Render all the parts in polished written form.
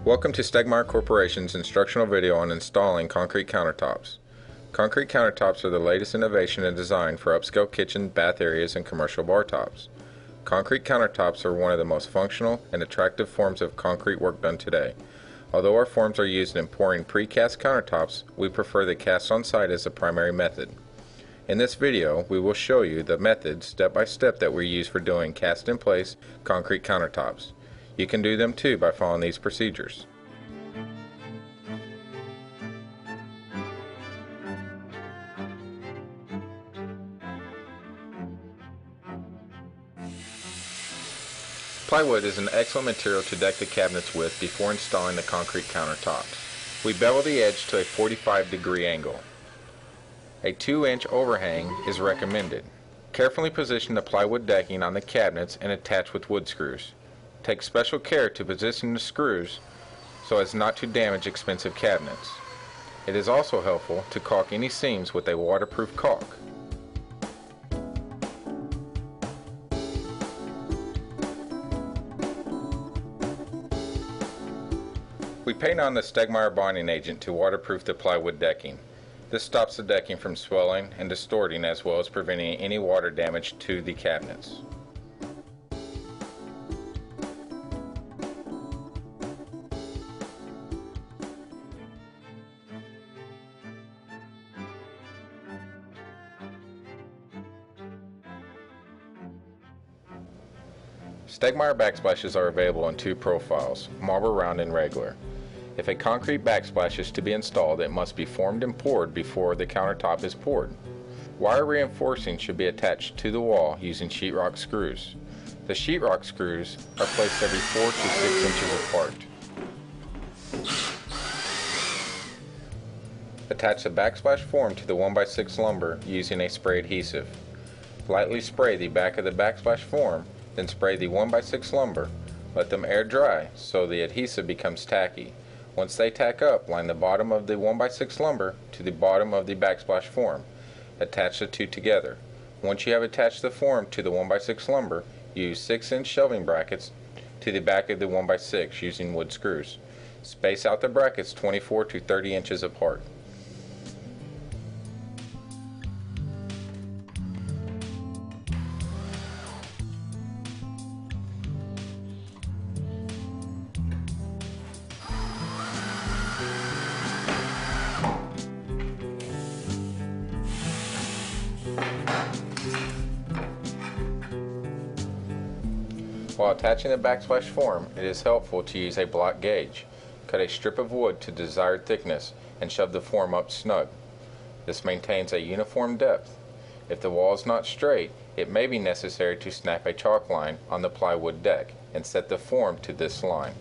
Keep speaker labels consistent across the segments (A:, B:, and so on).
A: Welcome to Stegmeier Corporation's instructional video on installing concrete countertops. Concrete countertops are the latest innovation in design for upscale kitchen, bath areas, and commercial bar tops. Concrete countertops are one of the most functional and attractive forms of concrete work done today. Although our forms are used in pouring precast countertops, we prefer the cast on site as the primary method. In this video, we will show you the method step by step that we use for doing cast in place concrete countertops. You can do them too by following these procedures. Plywood is an excellent material to deck the cabinets with before installing the concrete countertops. We bevel the edge to a 45-degree angle. A 2-inch overhang is recommended. Carefully position the plywood decking on the cabinets and attach with wood screws. Take special care to position the screws so as not to damage expensive cabinets. It is also helpful to caulk any seams with a waterproof caulk. We paint on the Stegmeier bonding agent to waterproof the plywood decking. This stops the decking from swelling and distorting, as well as preventing any water damage to the cabinets. Stegmeier backsplashes are available in two profiles, marble round and regular. If a concrete backsplash is to be installed, it must be formed and poured before the countertop is poured. Wire reinforcing should be attached to the wall using sheetrock screws. The sheetrock screws are placed every 4 to 6 inches apart. Attach the backsplash form to the 1x6 lumber using a spray adhesive. Lightly spray the back of the backsplash form, then spray the 1x6 lumber. Let them air dry so the adhesive becomes tacky. Once they tack up, line the bottom of the 1x6 lumber to the bottom of the backsplash form. Attach the two together. Once you have attached the form to the 1x6 lumber, use 6-inch shelving brackets to the back of the 1x6 using wood screws. Space out the brackets 24 to 30 inches apart. While attaching the backsplash form, it is helpful to use a block gauge. Cut a strip of wood to desired thickness and shove the form up snug. This maintains a uniform depth. If the wall is not straight, it may be necessary to snap a chalk line on the plywood deck and set the form to this line.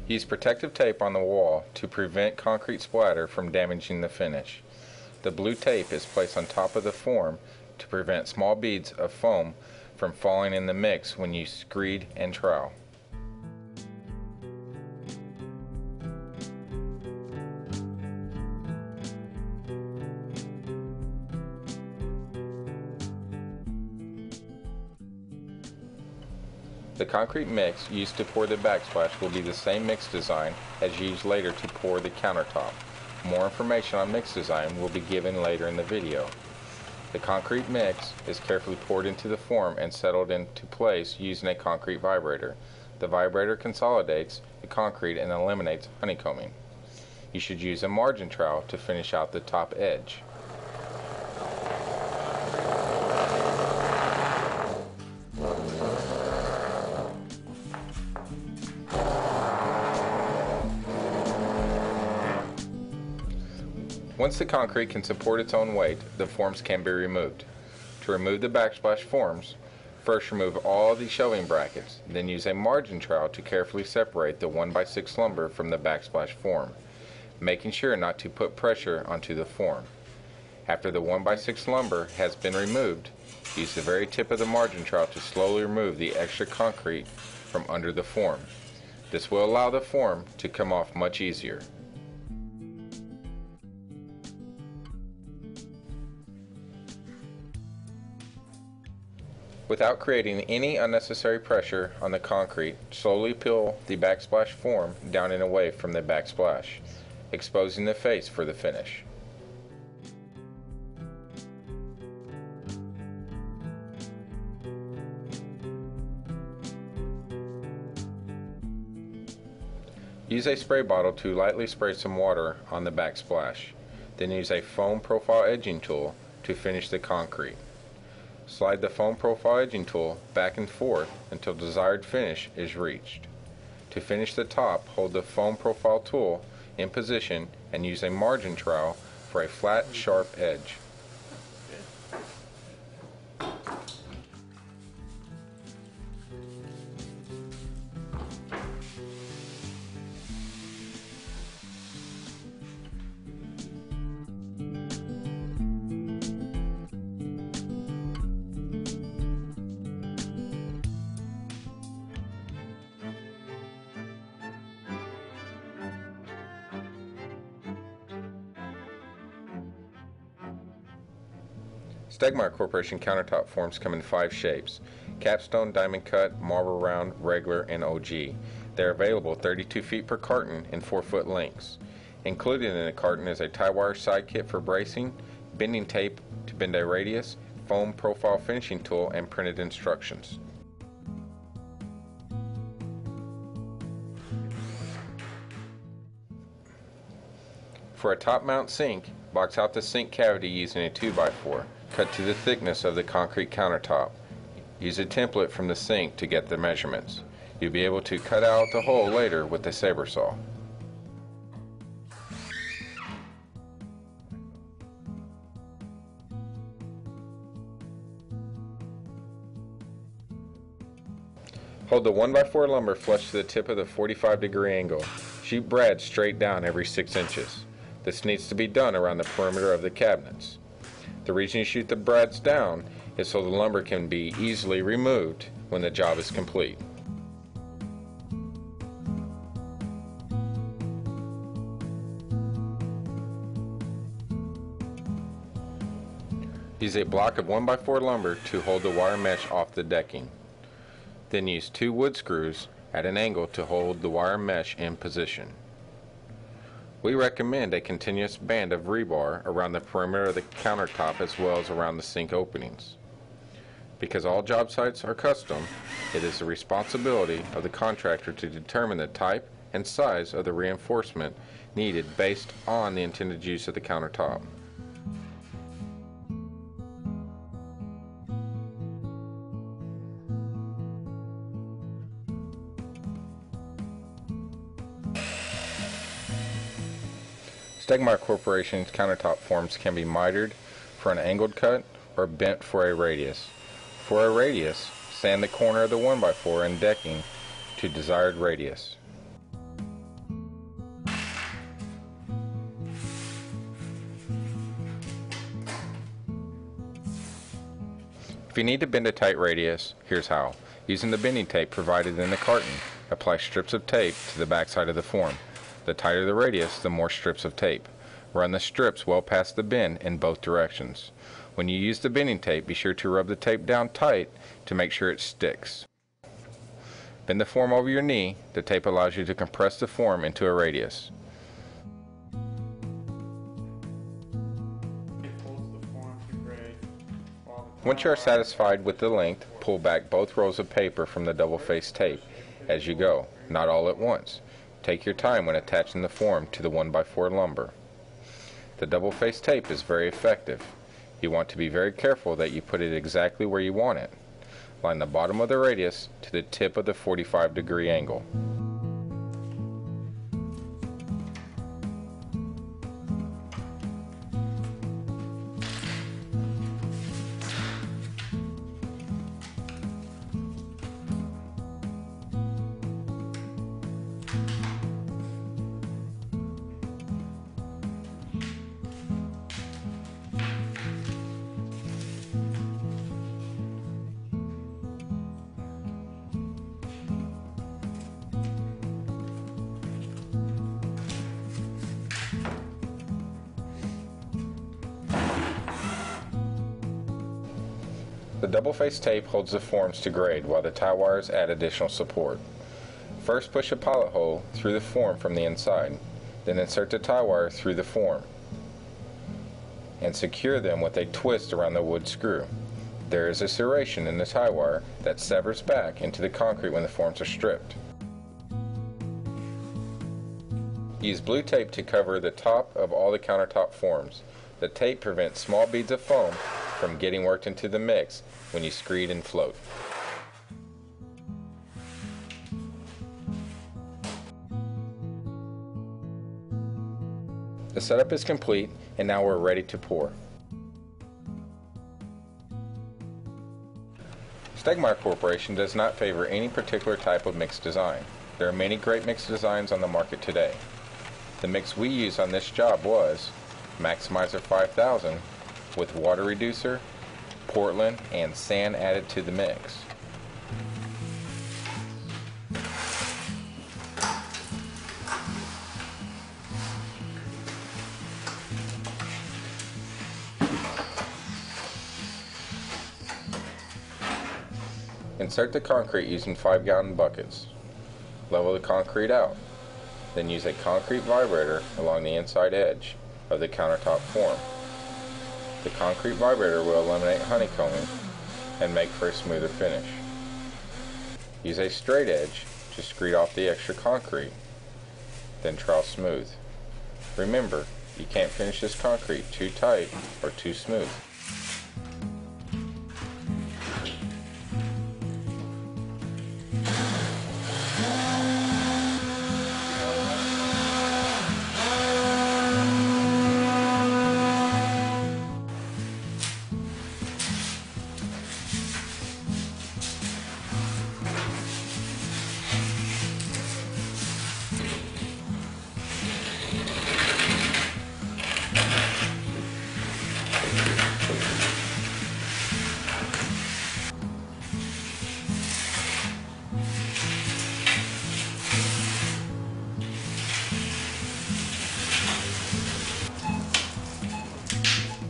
A: Use protective tape on the wall to prevent concrete splatter from damaging the finish. The blue tape is placed on top of the form to prevent small beads of foam from falling in the mix when you screed and trowel. The concrete mix used to pour the backsplash will be the same mix design as used later to pour the countertop. More information on mix design will be given later in the video. The concrete mix is carefully poured into the form and settled into place using a concrete vibrator. The vibrator consolidates the concrete and eliminates honeycombing. You should use a margin trowel to finish out the top edge. Once the concrete can support its own weight, the forms can be removed. To remove the backsplash forms, first remove all the shelving brackets, then use a margin trowel to carefully separate the 1x6 lumber from the backsplash form. making sure not to put pressure onto the form. After the 1x6 lumber has been removed, use the very tip of the margin trowel to slowly remove the extra concrete from under the form. This will allow the form to come off much easier. Without creating any unnecessary pressure on the concrete, slowly peel the backsplash form down and away from the backsplash, exposing the face for the finish. Use a spray bottle to lightly spray some water on the backsplash. Then use a foam profile edging tool to finish the concrete. Slide the foam profile edging tool back and forth until desired finish is reached. To finish the top, hold the foam profile tool in position and use a margin trowel for a flat, sharp edge. Stegmeier Corporation countertop forms come in 5 shapes: capstone, diamond cut, marble round, regular, and OG. They are available 32 feet per carton in 4-foot lengths. Included in the carton is a tie wire side kit for bracing, bending tape to bend a radius, foam profile finishing tool, and printed instructions. For a top mount sink, box out the sink cavity using a 2x4. Cut to the thickness of the concrete countertop. Use a template from the sink to get the measurements. You'll be able to cut out the hole later with a saber saw. Hold the 1x4 lumber flush to the tip of the 45-degree angle. Shoot brads straight down every 6 inches. This needs to be done around the perimeter of the cabinets. The reason you shoot the brads down is so the lumber can be easily removed when the job is complete. Use a block of 1x4 lumber to hold the wire mesh off the decking. Then use 2 wood screws at an angle to hold the wire mesh in position. We recommend a continuous band of rebar around the perimeter of the countertop as well as around the sink openings. Because all job sites are custom, it is the responsibility of the contractor to determine the type and size of the reinforcement needed based on the intended use of the countertop. Stegmeier Corporation's countertop forms can be mitered for an angled cut or bent for a radius. For a radius, sand the corner of the 1x4 and decking to desired radius. If you need to bend a tight radius, here's how. Using the bending tape provided in the carton, apply strips of tape to the backside of the form. The tighter the radius, the more strips of tape. Run the strips well past the bend in both directions. When you use the bending tape, be sure to rub the tape down tight to make sure it sticks. Bend the form over your knee. The tape allows you to compress the form into a radius. Once you are satisfied with the length, pull back both rolls of paper from the double-faced tape as you go, not all at once. Take your time when attaching the form to the 1x4 lumber. The double-faced tape is very effective. You want to be very careful that you put it exactly where you want it. Line the bottom of the radius to the tip of the 45-degree angle. The double-face tape holds the forms to grade while the tie wires add additional support. First, push a pilot hole through the form from the inside, then insert the tie wire through the form and secure them with a twist around the wood screw. There is a serration in the tie wire that severs back into the concrete when the forms are stripped. Use blue tape to cover the top of all the countertop forms. The tape prevents small beads of foam from getting worked into the mix when you screed and float. The setup is complete, and now we're ready to pour. Stegmeier Corporation does not favor any particular type of mix design. There are many great mix designs on the market today. The mix we used on this job was Maximizer 5000 with water reducer, Portland, and sand added to the mix. Insert the concrete using 5-gallon buckets. Level the concrete out. Then use a concrete vibrator along the inside edge of the countertop form. The concrete vibrator will eliminate honeycombing and make for a smoother finish. Use a straight edge to screed off the extra concrete, then trowel smooth. Remember, you can't finish this concrete too tight or too smooth.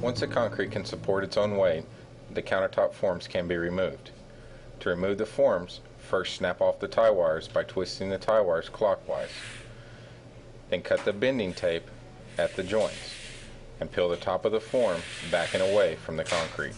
A: Once the concrete can support its own weight, the countertop forms can be removed. To remove the forms, first snap off the tie wires by twisting the tie wires clockwise. Then cut the bending tape at the joints and peel the top of the form back and away from the concrete.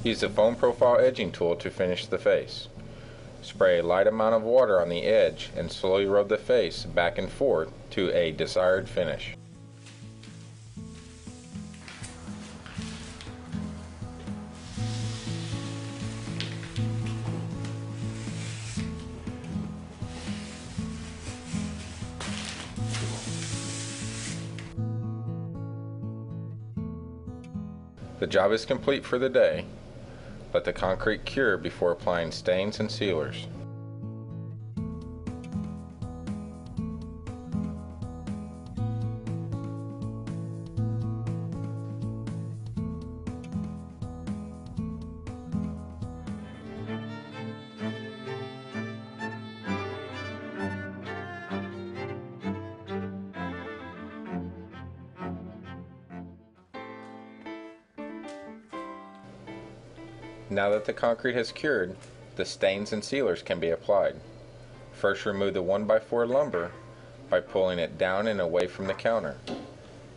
A: Use the foam profile edging tool to finish the face. Spray a light amount of water on the edge and slowly rub the face back and forth to a desired finish. The job is complete for the day. Let the concrete cure before applying stains and sealers. Now that the concrete has cured, the stains and sealers can be applied. First, remove the 1x4 lumber by pulling it down and away from the counter.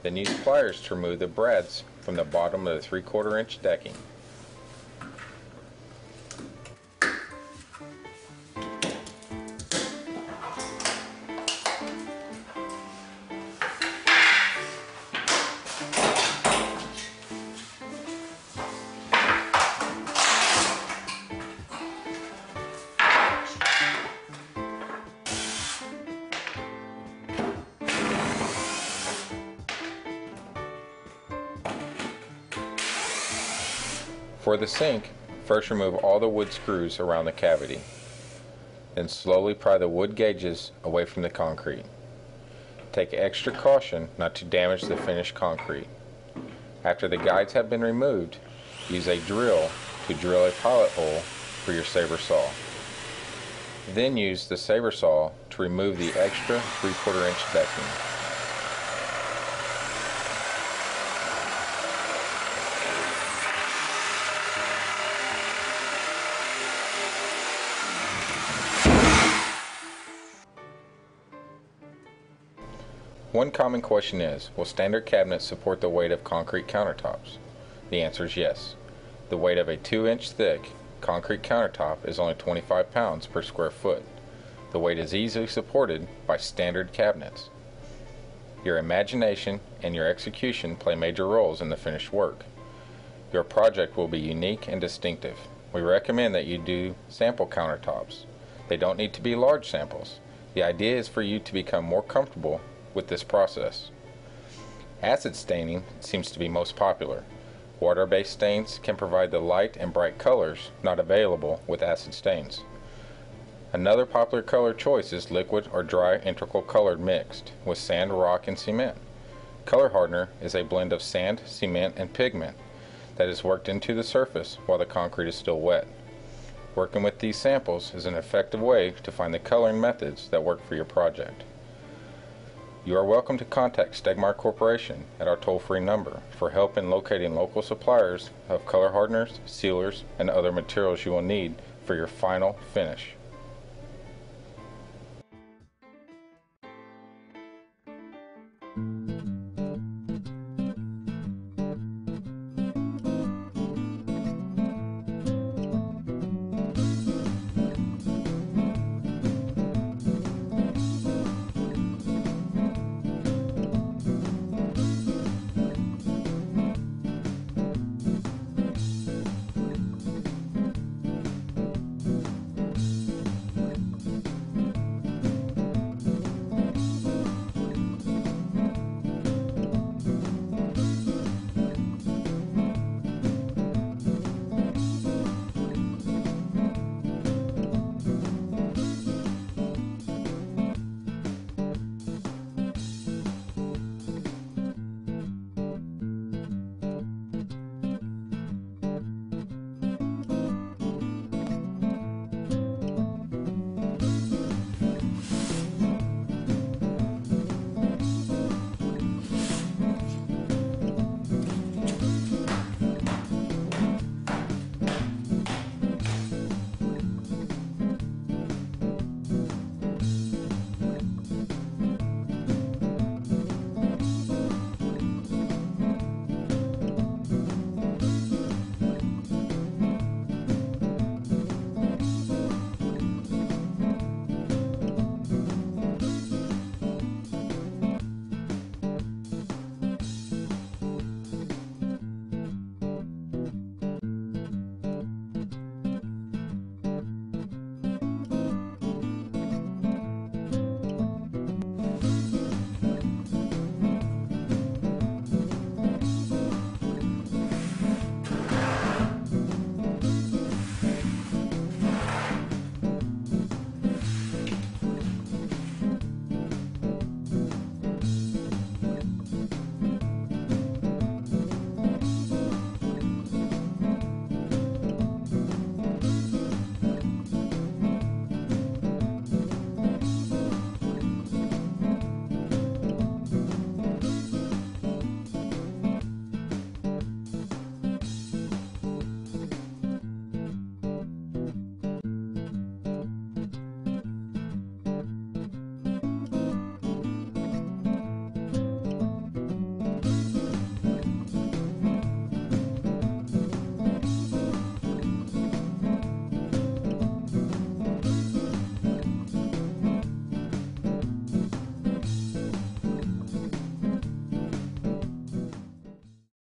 A: Then use pliers to remove the brads from the bottom of the 3/4 inch decking. For the sink, first remove all the wood screws around the cavity. Then slowly pry the wood gauges away from the concrete. Take extra caution not to damage the finished concrete. After the guides have been removed, use a drill to drill a pilot hole for your saber saw. Then use the saber saw to remove the extra 3/4 inch decking. One common question is, will standard cabinets support the weight of concrete countertops? The answer is yes. The weight of a 2-inch thick concrete countertop is only 25 pounds per square foot. The weight is easily supported by standard cabinets. Your imagination and your execution play major roles in the finished work. Your project will be unique and distinctive. We recommend that you do sample countertops. They don't need to be large samples. The idea is for you to become more comfortable with this process. Acid staining seems to be most popular. Water-based stains can provide the light and bright colors not available with acid stains. Another popular color choice is liquid or dry integral colored mixed with sand, rock, and cement. Color hardener is a blend of sand, cement, and pigment that is worked into the surface while the concrete is still wet. Working with these samples is an effective way to find the coloring methods that work for your project. You are welcome to contact Stegmeier Corporation at our toll-free number for help in locating local suppliers of color hardeners, sealers, and other materials you will need for your final finish.